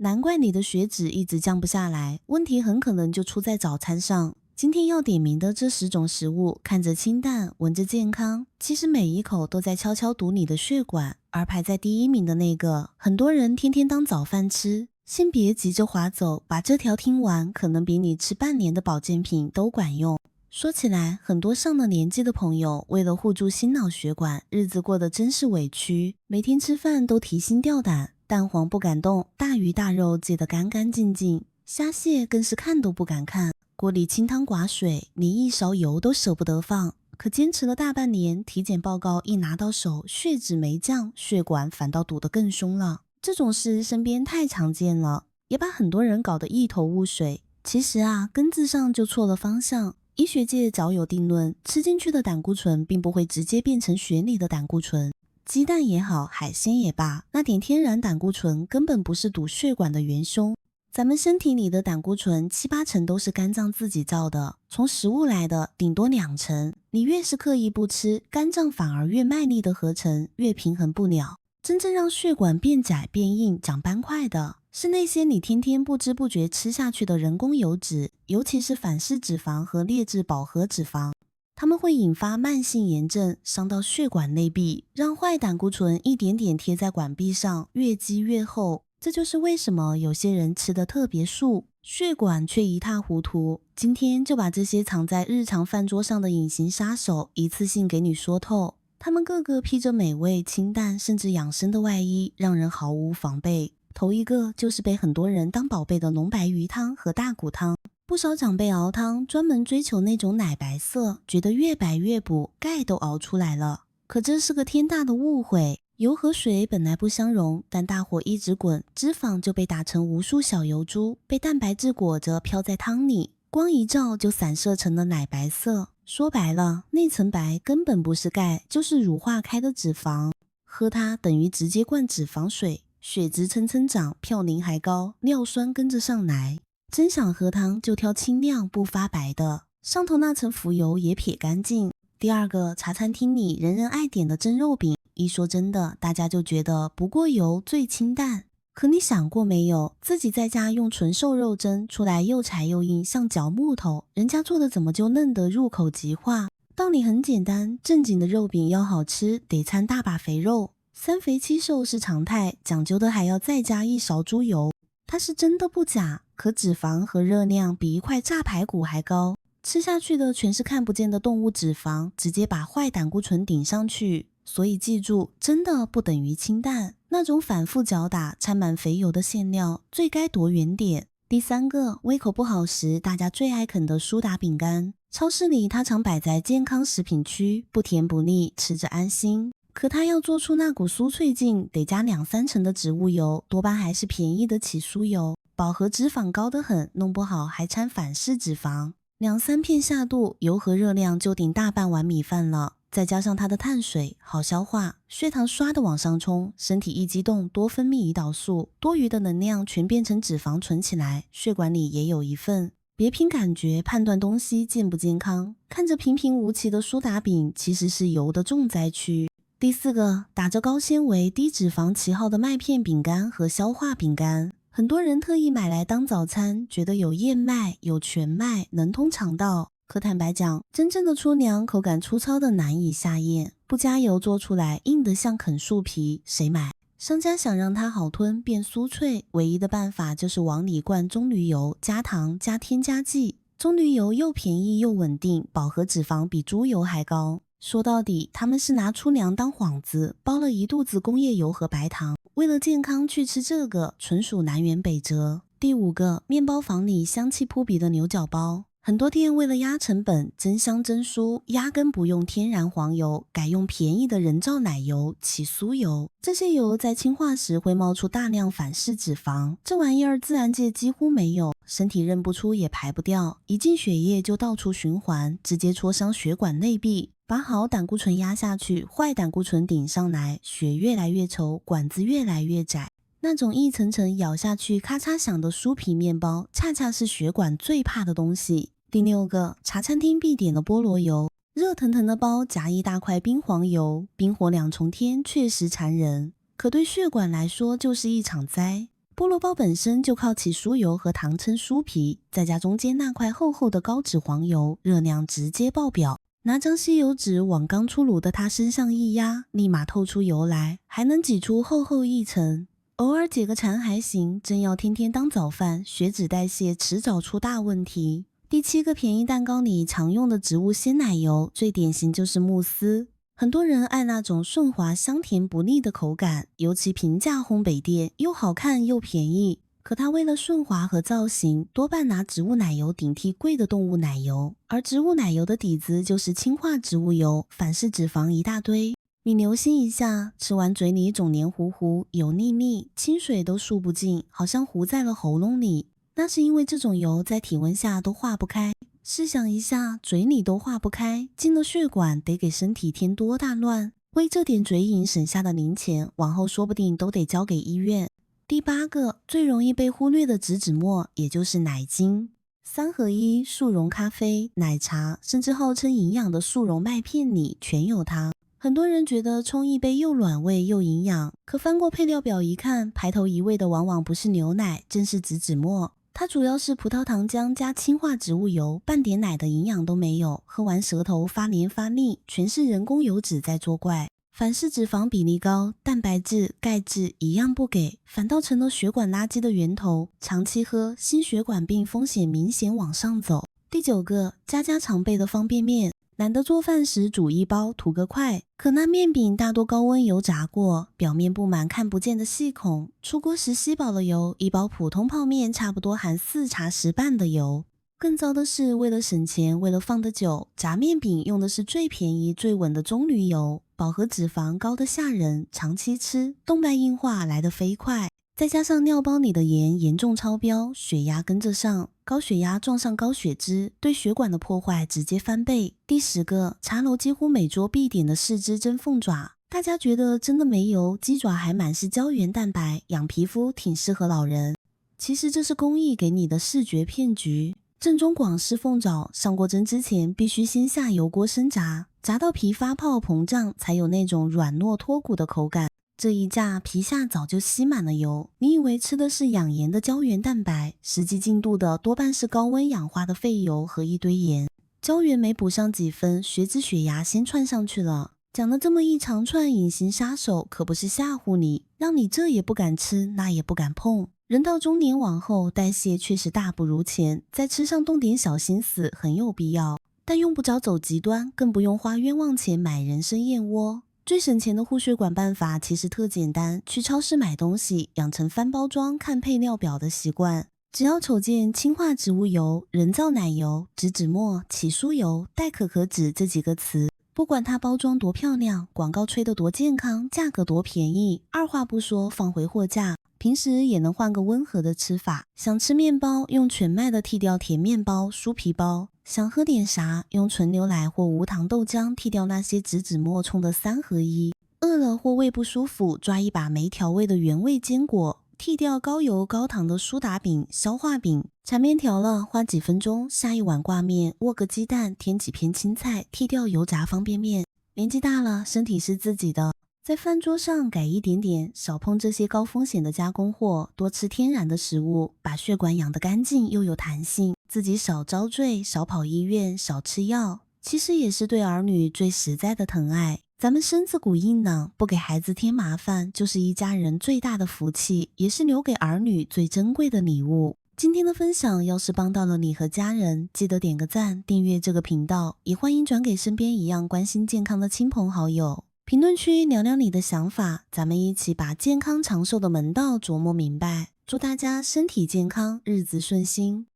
难怪你的血脂一直降不下来，问题很可能就出在早餐上。今天要点名的这10种食物，看着清淡，闻着健康，其实每一口都在悄悄堵你的血管。而排在第1名的那个，很多人天天当早饭吃。先别急着划走，把这条听完，可能比你吃半年的保健品都管用。说起来，很多上了年纪的朋友，为了护住心脑血管，日子过得真是委屈，每天吃饭都提心吊胆，蛋黄不敢动，大鱼大肉戒得干干净净，虾蟹更是看都不敢看，锅里清汤寡水，连一勺油都舍不得放。可坚持了大半年，体检报告一拿到手，血脂没降，血管反倒堵得更凶了。这种事身边太常见了，也把很多人搞得一头雾水。其实啊，根子上就错了方向。医学界早有定论，吃进去的胆固醇并不会直接变成血里的胆固醇。鸡蛋也好，海鲜也罢，那点天然胆固醇根本不是堵血管的元凶。咱们身体里的胆固醇7、8成都是肝脏自己造的，从食物来的顶多2成。你越是刻意不吃，肝脏反而越卖力的合成，越平衡不了。真正让血管变窄变硬长斑块的，是那些你天天不知不觉吃下去的人工油脂，尤其是反式脂肪和劣质饱和脂肪。它们会引发慢性炎症，伤到血管内壁，让坏胆固醇一点点贴在管壁上，越积越厚。这就是为什么有些人吃得特别素，血管却一塌糊涂。今天就把这些藏在日常饭桌上的隐形杀手一次性给你说透。他们个个披着美味、清淡甚至养生的外衣，让人毫无防备。头一个就是被很多人当宝贝的浓白鱼汤和大骨汤。不少长辈熬汤专门追求那种奶白色，觉得越白越补，钙都熬出来了。可这是个天大的误会。油和水本来不相容，但大火一直滚，脂肪就被打成无数小油珠，被蛋白质裹着飘在汤里，光一照就散射成了奶白色。说白了，那层白根本不是钙，就是乳化开的脂肪。喝它等于直接灌脂肪水，血脂蹭蹭涨，嘌呤还高，尿酸跟着上来。真想喝汤就挑清亮不发白的，上头那层浮油也撇干净。第二个，茶餐厅里人人爱点的蒸肉饼，一说真的，大家就觉得不过油最清淡。可你想过没有，自己在家用纯瘦肉蒸出来又柴又硬，像嚼木头，人家做的怎么就嫩得入口即化？道理很简单，正经的肉饼要好吃，得掺大把肥肉，3肥7瘦是常态，讲究的还要再加1勺猪油。它是真的不假，可脂肪和热量比一块炸排骨还高，吃下去的全是看不见的动物脂肪，直接把坏胆固醇顶上去。所以记住，真的不等于清淡，那种反复搅打掺满肥油的馅料最该躲远点。第三个，胃口不好时大家最爱啃的苏打饼干，超市里它常摆在健康食品区，不甜不腻，吃着安心。可它要做出那股酥脆劲，得加2、3成的植物油，多半还是便宜的起酥油，饱和脂肪高得很，弄不好还掺反式脂肪。2、3片下肚，油和热量就顶大半碗米饭了。再加上它的碳水好消化，血糖唰的往上冲，身体一激动多分泌胰岛素，多余的能量全变成脂肪存起来，血管里也有一份。别凭感觉判断东西健不健康，看着平平无奇的苏打饼，其实是油的重灾区。第四个，打着高纤维低脂肪旗号的麦片饼干和消化饼干，很多人特意买来当早餐，觉得有燕麦有全麦，能通肠道。可坦白讲，真正的粗粮口感粗糙的难以下咽，不加油做出来硬得像啃树皮，谁买？商家想让它好吞变酥脆，唯一的办法就是往里灌棕榈油，加糖加添加剂。棕榈油又便宜又稳定，饱和脂肪比猪油还高。说到底，他们是拿粗粮当幌子，包了一肚子工业油和白糖，为了健康去吃这个，纯属南辕北辙。第五个，面包房里香气扑鼻的牛角包。很多店为了压成本、增香增酥，压根不用天然黄油，改用便宜的人造奶油、起酥油。这些油在氢化时会冒出大量反式脂肪，这玩意儿自然界几乎没有，身体认不出也排不掉，一进血液就到处循环，直接戳伤血管内壁。把好胆固醇压下去，坏胆固醇顶上来，血越来越稠，管子越来越窄。那种一层层咬下去咔嚓响的酥皮面包，恰恰是血管最怕的东西。第六个，茶餐厅必点的菠萝油，热腾腾的包夹一大块冰黄油，冰火两重天确实馋人，可对血管来说就是一场灾。菠萝包本身就靠起酥油和糖撑酥皮，再加中间那块厚厚的高脂黄油，热量直接爆表。拿张吸油纸往刚出炉的它身上一压，立马透出油来，还能挤出厚厚一层。偶尔解个馋还行，真要天天当早饭，血脂代谢迟早出大问题。第7个便宜蛋糕里常用的植物鲜奶油，最典型就是慕斯。很多人爱那种顺滑香甜不腻的口感，尤其平价烘焙店又好看又便宜。可它为了顺滑和造型，多半拿植物奶油顶替贵的动物奶油，而植物奶油的底子就是氢化植物油，反式脂肪一大堆。你留心一下，吃完嘴里总黏糊糊、油腻腻，清水都漱不尽，好像糊在了喉咙里。那是因为这种油在体温下都化不开。试想一下，嘴里都化不开，进了血管得给身体添多大乱？为这点嘴瘾省下的零钱，往后说不定都得交给医院。第8个最容易被忽略的植脂末，也就是奶精。3合1速溶咖啡、奶茶，甚至号称营养的速溶麦片里全有它。很多人觉得冲一杯又暖胃又营养，可翻过配料表一看，排头一位的往往不是牛奶，正是植脂末。它主要是葡萄糖浆加氢化植物油，半点奶的营养都没有，喝完舌头发黏发腻，全是人工油脂在作怪。反式脂肪比例高，蛋白质、钙质一样不给，反倒成了血管垃圾的源头。长期喝，心血管病风险明显往上走。第9个，家家常备的方便面。懒得做饭时煮一包图个快，可那面饼大多高温油炸过，表面布满看不见的细孔，出锅时吸饱了油，一包普通泡面差不多含4茶匙半的油。更糟的是，为了省钱，为了放得久，炸面饼用的是最便宜最稳的棕榈油，饱和脂肪高得吓人，长期吃动脉硬化来得飞快。再加上尿包里的盐严重超标，血压跟着上，高血压撞上高血脂，对血管的破坏直接翻倍。第10个，茶楼几乎每桌必点的4只蒸凤爪。大家觉得真的没油，鸡爪还满是胶原蛋白，养皮肤挺适合老人。其实这是工艺给你的视觉骗局。正宗广式凤爪上过蒸之前，必须先下油锅生炸，炸到皮发泡膨胀，才有那种软糯脱骨的口感。这一炸，皮下早就吸满了油，你以为吃的是养颜的胶原蛋白，实际进度的多半是高温氧化的废油和一堆盐。胶原没补上几分，血脂血压先窜上去了。讲了这么一长串隐形杀手，可不是吓唬你，让你这也不敢吃，那也不敢碰。人到中年往后，代谢确实大不如前，在吃上动点小心思很有必要，但用不着走极端，更不用花冤枉钱买人参燕窝。最省钱的护血管办法其实特简单，去超市买东西，养成翻包装看配料表的习惯。只要瞅见氢化植物油、人造奶油、植脂末、起酥油、代可可脂这几个词，不管它包装多漂亮，广告吹得多健康，价格多便宜，二话不说放回货架。平时也能换个温和的吃法，想吃面包，用全麦的替掉甜面包、酥皮包；想喝点啥，用纯牛奶或无糖豆浆替掉那些植脂末冲的3合1。饿了或胃不舒服，抓一把没调味的原味坚果，替掉高油高糖的苏打饼、消化饼。馋面条了，花几分钟下一碗挂面，握个鸡蛋，添几片青菜，替掉油炸方便面。年纪大了，身体是自己的。在饭桌上改一点点，少碰这些高风险的加工货，多吃天然的食物，把血管养得干净又有弹性，自己少遭罪，少跑医院，少吃药，其实也是对儿女最实在的疼爱。咱们身子骨硬朗，不给孩子添麻烦，就是一家人最大的福气，也是留给儿女最珍贵的礼物。今天的分享要是帮到了你和家人，记得点个赞，订阅这个频道，也欢迎转给身边一样关心健康的亲朋好友。评论区聊聊你的想法，咱们一起把健康长寿的门道琢磨明白。祝大家身体健康，日子顺心。